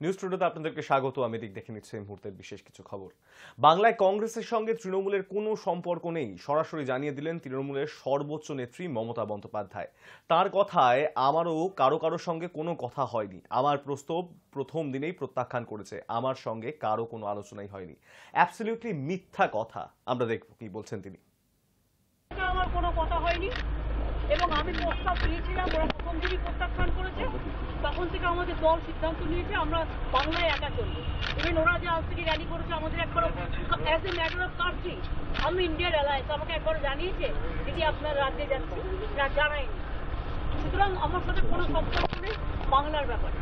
News স্টুডিওতে আপনাদেরকে স্বাগত। আমি দেখে নিচ্ছি এই মুহূর্তের বিশেষ কিছু খবর। বাংলায় কংগ্রেসের সঙ্গে তৃণমূলের কোনো সম্পর্ক নেই, সরাসরি জানিয়ে দিলেন তৃণমূলের সর্বোচ্চ নেত্রী মমতা বন্দ্যোপাধ্যায়। তার কথায়, আমারও কারো সঙ্গে কোনো কথা হয়নি, আমার প্রস্তাব প্রথম দিনেই প্রত্যাখ্যান করেছে, আমার সঙ্গে কারো কোনো আলোচনাই হয়নি। অ্যাবসলিউটলি মিথ্যা কথা। আমরা দেখব কি বলছেন তিনি। আমার কোনো কথা হয়নি এবং আমি প্রস্তাব দিয়েছিলাম, ওরা প্রথম দিনই প্রত্যাখ্যান করেছে। তখন থেকে আমাদের দল সিদ্ধান্ত নিয়েছে আমরা বাংলায় একা চলবো। ইভেন ওরা যে আজ থেকে র্যালি করেছে, আমাদের একবার as a matter of country আমি ইন্ডিয়ার অ্যালায়েন্স আমাকে একবার জানিয়েছে দিদি আপনার রাজ্যে যাচ্ছে, না জানায়নি। সুতরাং আমার সাথে কোনো সম্পর্ক নেই বাংলার ব্যাপারে।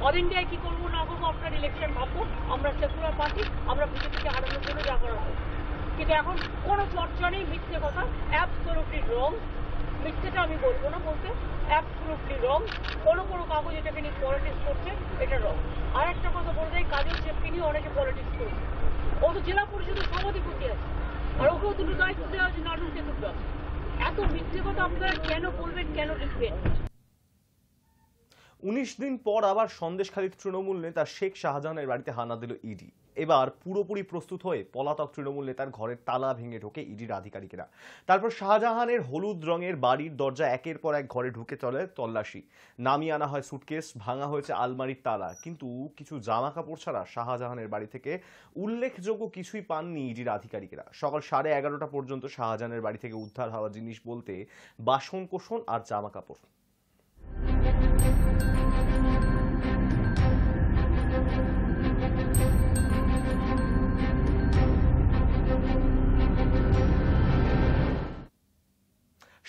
অল ইন্ডিয়ায় কী করবো না করবো আপনার ইলেকশন ভাববো। আমরা সেকুলার পার্টি, আমরা বিজেপিকে হারানোর জন্য যা করা হবে। কিন্তু এখন কোনো চর্চা নেই, মিথ্যে কথা, অ্যাবসলিউটলি রং। মিথ্যেটা আমি বলবো না, বলতে অ্যাবসলিউটলি রং। কোনো কাগজ এটাকে নিয়ে পলিটিক্স করছে, এটা রং। আর একটা কথা বলতে এই কাজের চেপকে নিয়ে অনেকে পলিটিক্স করছে। ও তো জেলা পরিষদের সভাধিপতি আছে, আর ওকেও দুটো দায়িত্ব দেওয়া হচ্ছে নাটক চেতুর্দা। এত মিথ্যে কথা আপনারা কেন বলবেন, কেন লিখবেন? 19 দিন পর আবার সন্দেশখালীর তৃণমূল নেতা শেখ শাহজাহানের বাড়িতে হানা দিল ইডি। এবার পুরোপুরি প্রস্তুত হয়ে পলাতক তৃণমূল নেতার ঘরের তালা ভেঙে ঢোকে ইডির আধিকারিকেরা। তারপর শাহজাহানের হলুদ রঙের বাড়ির দরজা একের পর এক ঘরে ঢুকে চলে তল্লাশি। নামিয়ে আনা হয় সুটকেস, ভাঙা হয়েছে আলমারির তালা, কিন্তু কিছু জামা কাপড় ছাড়া শাহজাহানের বাড়ি থেকে উল্লেখযোগ্য কিছুই পাননি ইডির আধিকারিকেরা। সকাল 11:30 পর্যন্ত শাহজাহানের বাড়ি থেকে উদ্ধার হওয়া জিনিস বলতে বাসন কোসন আর জামা কাপড়।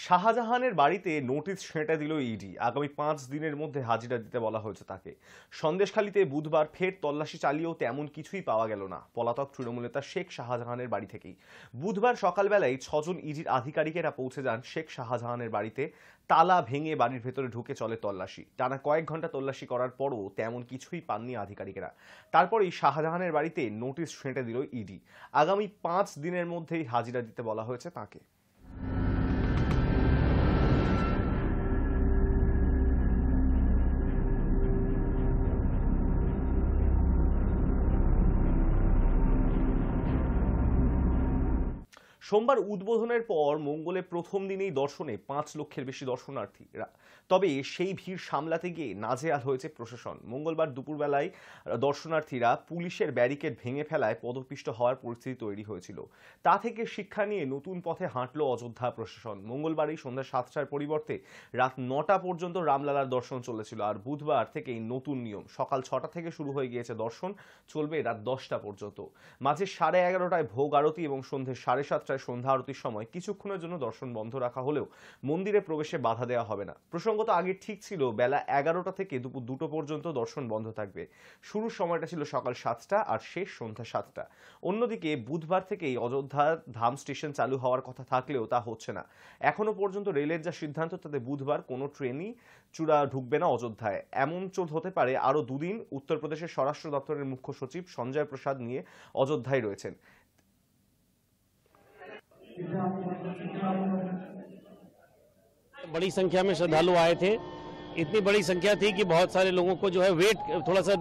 শাহজাহানের বাড়িতে নোটিশ ছেঁটে দিল ইডি। আগামী 5 দিনের মধ্যে হাজিরা দিতে বলা হয়েছে তাকে। সন্দেশখালীতে বুধবার ফের তল্লাশি চালিয়েও তেমন কিছুই পাওয়া গেল না পলাতক তৃণমূল নেতা শেখ শাহজাহানের বাড়ি থেকেই। বুধবার সকালবেলায় 6 জন ইডির আধিকারিকেরা পৌঁছে যান শেখ শাহজাহানের বাড়িতে। তালা ভেঙে বাড়ির ভেতরে ঢুকে চলে তল্লাশি। টানা কয়েক ঘন্টা তল্লাশি করার পরও তেমন কিছুই পাননি আধিকারিকেরা। তারপরেই শাহজাহানের বাড়িতে নোটিশ ছেঁটে দিল ইডি। আগামী 5 দিনের মধ্যেই হাজিরা দিতে বলা হয়েছে তাকে। সোমবার উদ্বোধনের পর মঙ্গলে প্রথম দিনেই দর্শনে 5 লক্ষের বেশি দর্শনার্থীরা। তবে সেই ভিড় সামলাতে গিয়ে নাজেহাল হয়েছে প্রশাসন। মঙ্গলবার দুপুরবেলায় দর্শনার্থীরা পুলিশের ব্যারিকেড ভেঙে ফেলায় পদপিষ্ট হওয়ার পরিস্থিতি তৈরি হয়েছিল। তা থেকে শিক্ষা নিয়ে নতুন পথে হাঁটল অযোধ্যা প্রশাসন। মঙ্গলবারই সন্ধ্যা 7টার পরিবর্তে রাত 9টা পর্যন্ত রামলালার দর্শন চলেছিল। আর বুধবার থেকেই নতুন নিয়ম, সকাল 6টা থেকে শুরু হয়ে গিয়েছে দর্শন, চলবে রাত 10টা পর্যন্ত। মাঝে 11:30টায় ভোগ আরতি এবং সন্ধ্যে 7:30টায় সন্ধ্যা আরতির সময় কিছুক্ষণের জন্য দর্শন বন্ধ রাখা হলেও মন্দিরে প্রবেশে বাধা দেওয়া হবে না। প্রসঙ্গত আগে ঠিক ছিল বেলা 11টা থেকে দুপুর 2টো পর্যন্ত দর্শন বন্ধ থাকবে। শুরুর সময়টা ছিল সকাল 7টা আর শেষ সন্ধ্যা 7টা। অন্যদিকে বুধবার থেকেই অযোধ্যা ধাম স্টেশন চালু হওয়ার কথা থাকলেও তা হচ্ছে না। এখনো পর্যন্ত রেলের যা সিদ্ধান্ত তাতে বুধবার কোনো ট্রেনই চূড়া ঢুকবে না অযোধ্যায়। এমন হতে পারে আরো দুদিন। উত্তরপ্রদেশের স্বরাষ্ট্র দপ্তরের মুখ্য সচিব সঞ্জয় প্রসাদ নিয়ে অযোধ্যায় রয়েছেন। बड़ी संख्या में श्रद्धालु आए थे। इतनी बड़ी संख्या थी कि बहुत सारे लोगों को जो है वेट, थोड़ा सा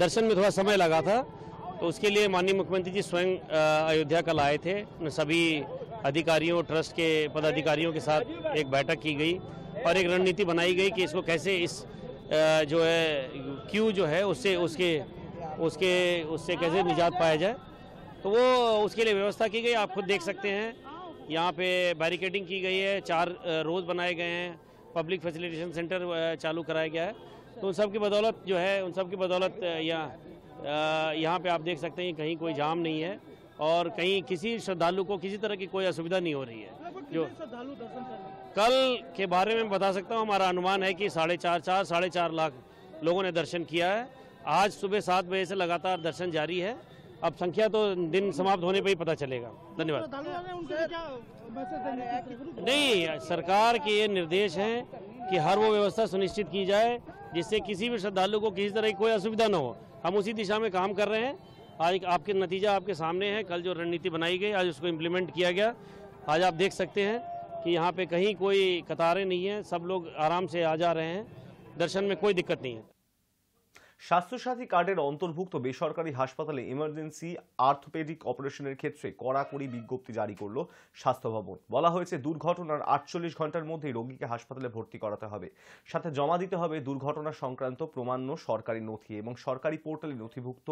दर्शन में थोड़ा समय लगा था। तो उसके लिए माननीय मुख्यमंत्री जी स्वयं अयोध्या कल आए थे। सभी अधिकारियों, ट्रस्ट के पदाधिकारियों के साथ एक बैठक की गई और एक रणनीति बनाई गई कि इसको कैसे इस जो है क्यू जो है उससे कैसे निजात पाया जाए। तो वो उसके लिए व्यवस्था की गई। आप खुद देख सकते हैं यहाँ पे बैरिकेडिंग की गई है, 4 रोज बनाए गए हैं, पब्लिक फैसिलिटेशन सेंटर चालू कराया गया है। तो उन सब की बदौलत जो है, यहाँ पे आप देख सकते हैं कहीं कोई जाम नहीं है और कहीं किसी श्रद्धालु को किसी तरह की कोई असुविधा नहीं हो रही है। जो कल के बारे में बता सकता हूँ, हमारा अनुमान है कि 4.5 लाख लोगों ने दर्शन किया है। आज सुबह 7 बजे से लगातार दर्शन जारी है। अब संख्या तो दिन समाप्त होने पे ही पता चलेगा। धन्यवाद। नहीं, सरकार के ये निर्देश हैं कि हर वो व्यवस्था सुनिश्चित की जाए जिससे किसी भी श्रद्धालु को किसी तरह की कोई असुविधा न हो। हम उसी दिशा में काम कर रहे हैं। आज आपके नतीजा आपके सामने है। कल जो रणनीति बनाई गई आज उसको इम्प्लीमेंट किया गया। आज आप देख सकते हैं कि यहाँ पे कहीं कोई कतारें नहीं है, सब लोग आराम से आ जा रहे हैं। दर्शन में कोई दिक्कत नहीं है। স্বাস্থ্যসাথী কার্ডের অন্তর্ভুক্ত বেসরকারি হাসপাতালে ইমার্জেন্সি আর্থোপেডিক অপারেশনের ক্ষেত্রে কড়াকড়ি বিজ্ঞপ্তি জারি করল স্বাস্থ্য ভবন। বলা হয়েছে দুর্ঘটনার 48 ঘন্টার মধ্যেই রোগীকে হাসপাতালে ভর্তি করাতে হবে, সাথে জমা দিতে হবে দুর্ঘটনা সংক্রান্ত প্রমাণ্য সরকারি নথি এবং সরকারি পোর্টালে নথিভুক্ত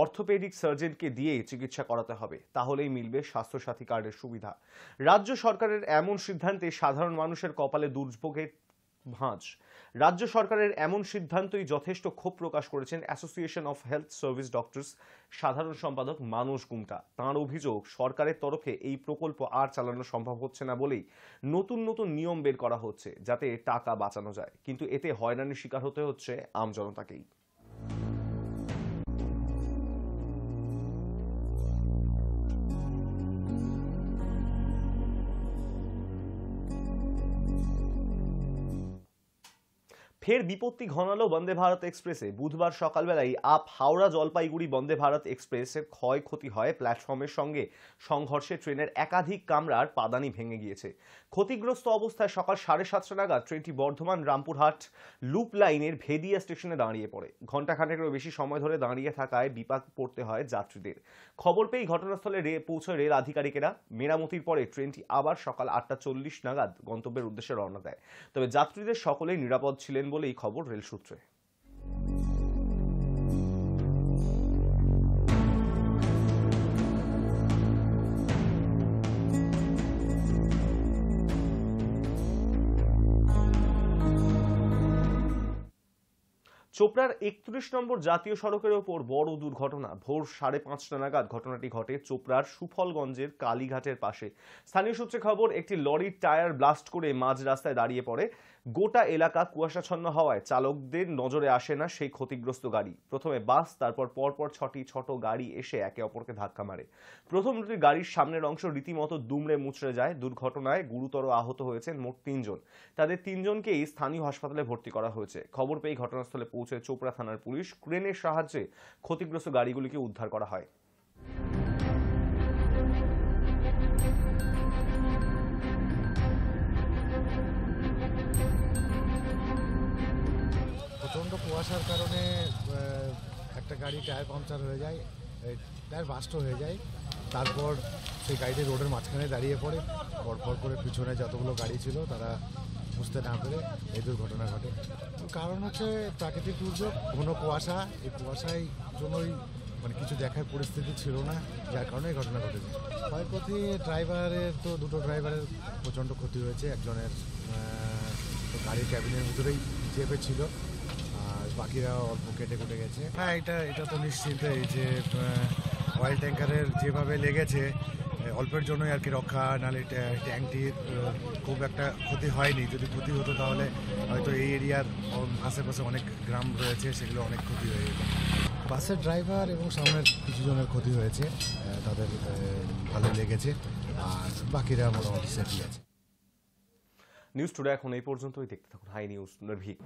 অর্থোপেডিক সার্জনকে দিয়ে চিকিৎসা করাতে হবে। তাহলেই মিলবে স্বাস্থ্যসাথী কার্ডের সুবিধা। রাজ্য সরকারের এমন সিদ্ধান্তে সাধারণ মানুষের কপালে দুর্ভোগের ভাঁজ। রাজ্য সরকারের এমন সিদ্ধান্তই যথেষ্ট ক্ষোভ প্রকাশ করেছেন association of health service doctors সাধারণ সম্পাদক মানস গুমটা। তাঁর অভিযোগ, সরকারের তরফে এই প্রকল্প আর চালানো সম্ভব হচ্ছে না বলেই নতুন নতুন নিয়ম বের করা হচ্ছে যাতে টাকা বাঁচানো যায়, কিন্তু এতে হয়রানির শিকার হতে হচ্ছে আমজনতাকেই। ফের বিপত্তি ঘনালো বন্দে ভারত এক্সপ্রেসে। বুধবার সকালবেলায় আপ হাওড়া জলপাইগুড়ি বন্দে ভারত এক্সপ্রেসের ক্ষয়ক্ষতি হয়। প্ল্যাটফর্মের সঙ্গে সংঘর্ষে ট্রেনের একাধিক কামরার পাদানি ভেঙে গিয়েছে। ক্ষতিগ্রস্ত অবস্থায় সকাল 7:30 নাগাদ ট্রেনটি বর্ধমান রামপুরহাট লুপ লাইনের ভেদিয়া স্টেশনে দাঁড়িয়ে পড়ে। ঘণ্টাখানেকেরও বেশি সময় ধরে দাঁড়িয়ে থাকায় বিপাক পড়তে হয় যাত্রীদের। খবর পেয়ে ঘটনাস্থলে পৌঁছয় রেল আধিকারিকেরা। মেরামতির পরে ট্রেনটি আবার সকাল 8:40 নাগাদ গন্তব্যের উদ্দেশ্যে রওনা দেয়। তবে যাত্রীদের সকলেই নিরাপদ ছিলেন বলেই খবর রেল সূত্রে। চোপড়ার 31 নম্বর জাতীয় সড়কের ওপর বড় দুর্ঘটনা। ভোর 5:30 নাগাদ ঘটনাটি ঘটে চোপড়ার সুফলগঞ্জের কালীঘাটের পাশে। স্থানীয় সূত্রে খবর, একটি লরির টায়ার ব্লাস্ট করে মাঝ রাস্তায় দাঁড়িয়ে পড়ে। গোটা এলাকা কুয়াশাচ্ছন্ন হওয়ায় চালকদের নজরে আসে না সেই ক্ষতিগ্রস্ত গাড়ি। প্রথমে বাস, তারপর পরপর 6টি ছোট গাড়ি এসে একে অপরকে ধাক্কা মারে। প্রথম দুটি গাড়ির সামনের অংশ রীতিমতো দুমড়ে মুচড়ে যায়। দুর্ঘটনায় গুরুতর আহত হয়েছেন মোট 3 জন। তাদের 3 জনকেই স্থানীয় হাসপাতালে ভর্তি করা হয়েছে। খবর পেয়ে ঘটনাস্থলে পৌঁছে চোপড়া থানার পুলিশ। ক্রেনের সাহায্যে ক্ষতিগ্রস্ত গাড়িগুলিকে উদ্ধার করা হয়। প্রচণ্ড কুয়াশার কারণে একটা গাড়ি টায়ার পাংচার হয়ে যায়, টায়ার বাস্ট হয়ে যায়। তারপর সেই গাড়িটি রোডের মাঝখানে দাঁড়িয়ে পড়ে। পরপর করে পিছনে যতগুলো গাড়ি ছিল তারা বুঝতে না পেরে এই দুর্ঘটনা ঘটে। কারণ হচ্ছে প্রাকৃতিক দুর্যোগ, ঘন কুয়াশা। এই কুয়াশায় জন্যই কিছু দেখার পরিস্থিতি ছিল না, যার কারণে এই ঘটনা ঘটেছে। ক্ষয়ক্ষতি ড্রাইভারের তো, দুটো ড্রাইভারের প্রচণ্ড ক্ষতি হয়েছে। একজনের গাড়ির ক্যাবিনের ভিতরেই চেপে ছিল, আর বাকিরা অল্প কেটে কুটে গেছে। হ্যাঁ, এটা তো নিশ্চিন্ত, এই যে অয়েল ট্যাঙ্কারের যেভাবে লেগেছে অল্পের জন্যই আর কি রক্ষা, নাহলে ট্যাঙ্কটির খুব একটা ক্ষতি হয়নি। যদি ক্ষতি হতো তাহলে হয়তো এই এরিয়ার আশেপাশে অনেক গ্রাম রয়েছে, সেগুলো অনেক ক্ষতি হয়ে যেত। বাসের ড্রাইভার এবং সামনের কিছু জনের ক্ষতি হয়েছে, তাদের ভালো লেগেছে, আর বাকিরা মোটামুটি সেফলি আছে। নিউজ টুডে এখন এই পর্যন্তই। দেখতে থাকুন হাই নিউজ। নির্ভীক।